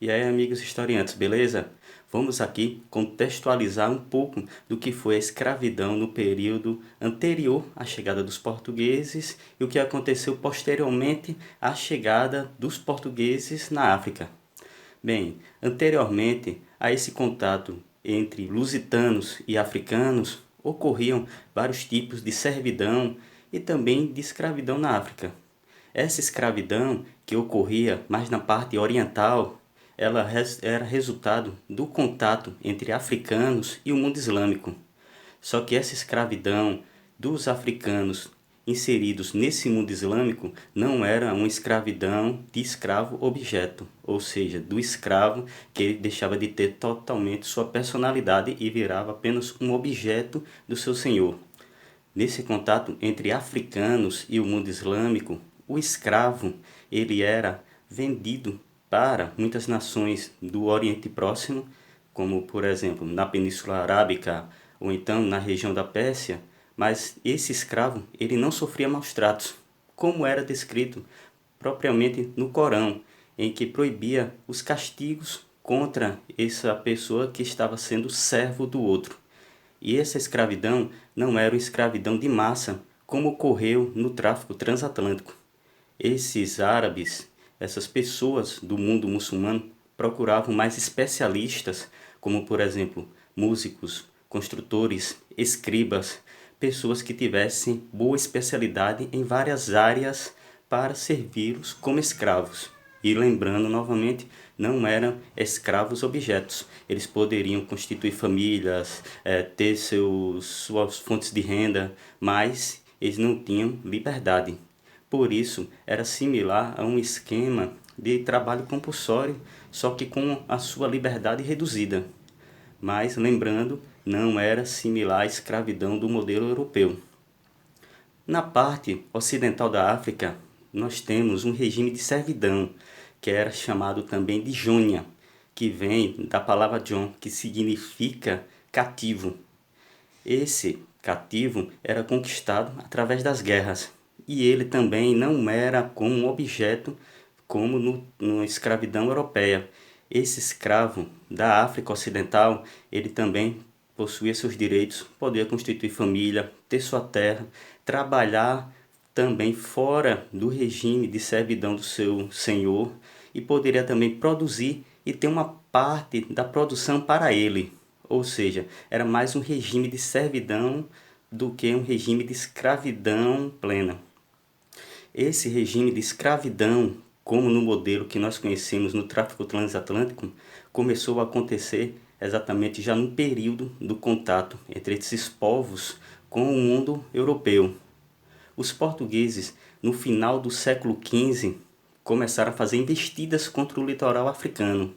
E aí, amigos historiantes, beleza? Vamos aqui contextualizar um pouco do que foi a escravidão no período anterior à chegada dos portugueses e o que aconteceu posteriormente à chegada dos portugueses na África. Bem, anteriormente a esse contato entre lusitanos e africanos, ocorriam vários tipos de servidão e também de escravidão na África. Essa escravidão que ocorria mais na parte oriental, ela era resultado do contato entre africanos e o mundo islâmico. Só que essa escravidão dos africanos inseridos nesse mundo islâmico não era uma escravidão de escravo-objeto, ou seja, do escravo que ele deixava de ter totalmente sua personalidade e virava apenas um objeto do seu senhor. Nesse contato entre africanos e o mundo islâmico, o escravo ele era vendido para muitas nações do Oriente Próximo, como por exemplo na Península Arábica ou então na região da Pérsia, mas esse escravo ele não sofria maus tratos, como era descrito propriamente no Corão, em que proibia os castigos contra essa pessoa que estava sendo servo do outro. E essa escravidão não era uma escravidão de massa, como ocorreu no tráfico transatlântico. Esses árabes, essas pessoas do mundo muçulmano, procuravam mais especialistas, como por exemplo, músicos, construtores, escribas, pessoas que tivessem boa especialidade em várias áreas para servi-los como escravos. E lembrando novamente, não eram escravos objetos. Eles poderiam constituir famílias, ter suas fontes de renda, mas eles não tinham liberdade. Por isso, era similar a um esquema de trabalho compulsório, só que com a sua liberdade reduzida. Mas, lembrando, não era similar à escravidão do modelo europeu. Na parte ocidental da África, nós temos um regime de servidão, que era chamado também de Jônia, que vem da palavra Jon, que significa cativo. Esse cativo era conquistado através das guerras, e ele também não era como um objeto como na escravidão europeia. Esse escravo da África Ocidental, ele também possuía seus direitos, podia constituir família, ter sua terra, trabalhar também fora do regime de servidão do seu senhor e poderia também produzir e ter uma parte da produção para ele. Ou seja, era mais um regime de servidão do que um regime de escravidão plena. Esse regime de escravidão, como no modelo que nós conhecemos no tráfico transatlântico, começou a acontecer exatamente já no período do contato entre esses povos com o mundo europeu. Os portugueses, no final do século XV, começaram a fazer investidas contra o litoral africano.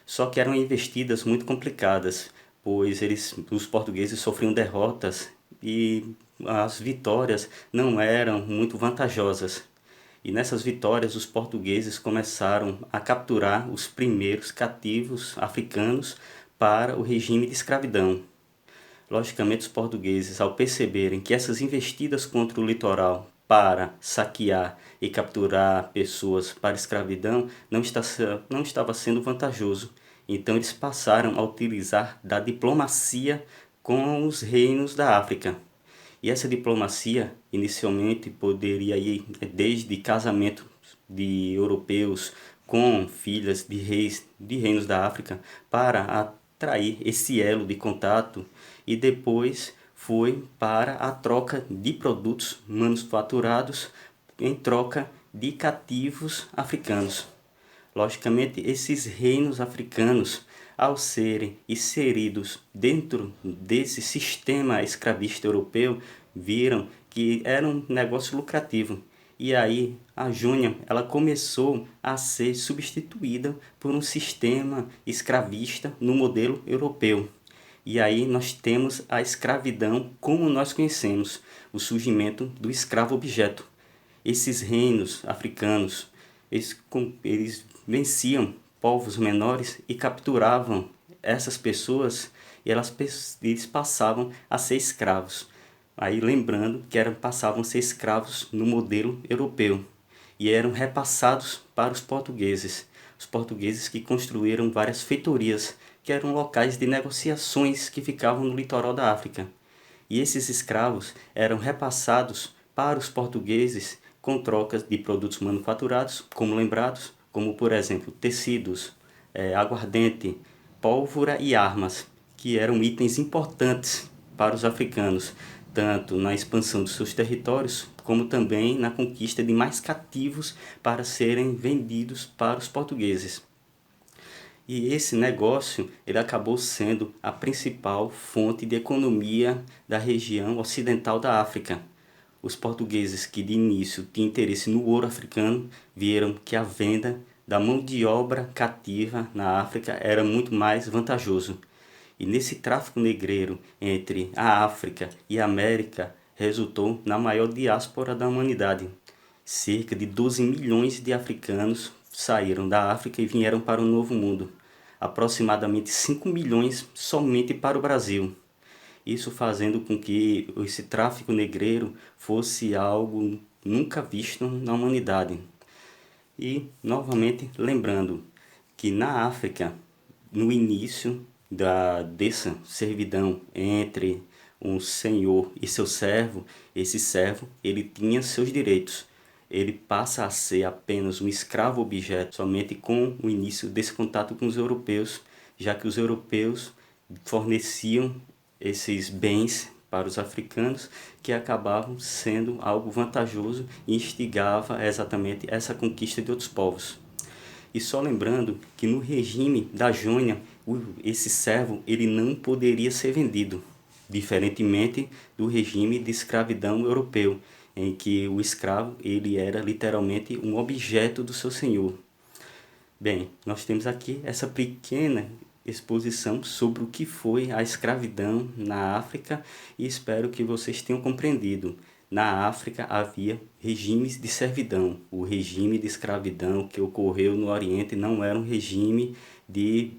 Só que eram investidas muito complicadas, pois os portugueses sofriam derrotas e as vitórias não eram muito vantajosas. E nessas vitórias os portugueses começaram a capturar os primeiros cativos africanos para o regime de escravidão. Logicamente, os portugueses, ao perceberem que essas investidas contra o litoral para saquear e capturar pessoas para escravidão não estava sendo vantajoso. Então, eles passaram a utilizar da diplomacia com os reinos da África. E essa diplomacia, inicialmente, poderia ir desde casamento de europeus com filhas de reis de reinos da África para atrair esse elo de contato e depois foi para a troca de produtos manufaturados em troca de cativos africanos. Logicamente, esses reinos africanos, ao serem inseridos dentro desse sistema escravista europeu, viram que era um negócio lucrativo. E aí a Jônia ela começou a ser substituída por um sistema escravista no modelo europeu. E aí nós temos a escravidão como nós conhecemos, o surgimento do escravo-objeto. Esses reinos africanos, eles venciam povos menores e capturavam essas pessoas e eles passavam a ser escravos. Aí lembrando que passavam a ser escravos no modelo europeu e eram repassados para os portugueses. os portugueses que construíram várias feitorias, que eram locais de negociações que ficavam no litoral da África. E esses escravos eram repassados para os portugueses com trocas de produtos manufaturados, como lembrados, como por exemplo tecidos, aguardente, pólvora e armas, que eram itens importantes para os africanos, tanto na expansão dos seus territórios, como também na conquista de mais cativos para serem vendidos para os portugueses. E esse negócio ele acabou sendo a principal fonte de economia da região ocidental da África. Os portugueses que de início tinham interesse no ouro africano viram que a venda da mão de obra cativa na África era muito mais vantajoso. E nesse tráfico negreiro entre a África e a América resultou na maior diáspora da humanidade. Cerca de 12 milhões de africanos saíram da África e vieram para o Novo Mundo. Aproximadamente 5 milhões somente para o Brasil. Isso fazendo com que esse tráfico negreiro fosse algo nunca visto na humanidade. E, novamente, lembrando que na África, no início dessa servidão entre um senhor e seu servo, esse servo ele tinha seus direitos. Ele passa a ser apenas um escravo objeto somente com o início desse contato com os europeus, já que os europeus forneciam esses bens para os africanos que acabavam sendo algo vantajoso e instigava exatamente essa conquista de outros povos. E só lembrando que no regime da Jônia, esse servo ele não poderia ser vendido, diferentemente do regime de escravidão europeu, em que o escravo ele era literalmente um objeto do seu senhor. Bem, nós temos aqui essa pequena exposição sobre o que foi a escravidão na África e espero que vocês tenham compreendido. Na África havia regimes de servidão. O regime de escravidão que ocorreu no Oriente não era um regime de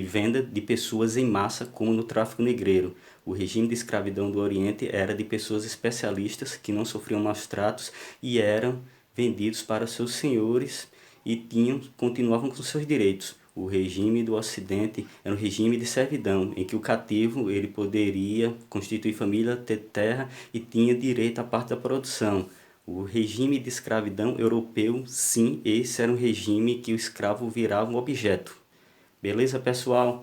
venda de pessoas em massa como no tráfico negreiro. O regime de escravidão do Oriente era de pessoas especialistas que não sofriam maus tratos e eram vendidos para seus senhores e continuavam com seus direitos. O regime do Ocidente era um regime de servidão, em que o cativo ele poderia constituir família, ter terra e tinha direito à parte da produção. O regime de escravidão europeu, sim, esse era um regime que o escravo virava um objeto. Beleza, pessoal?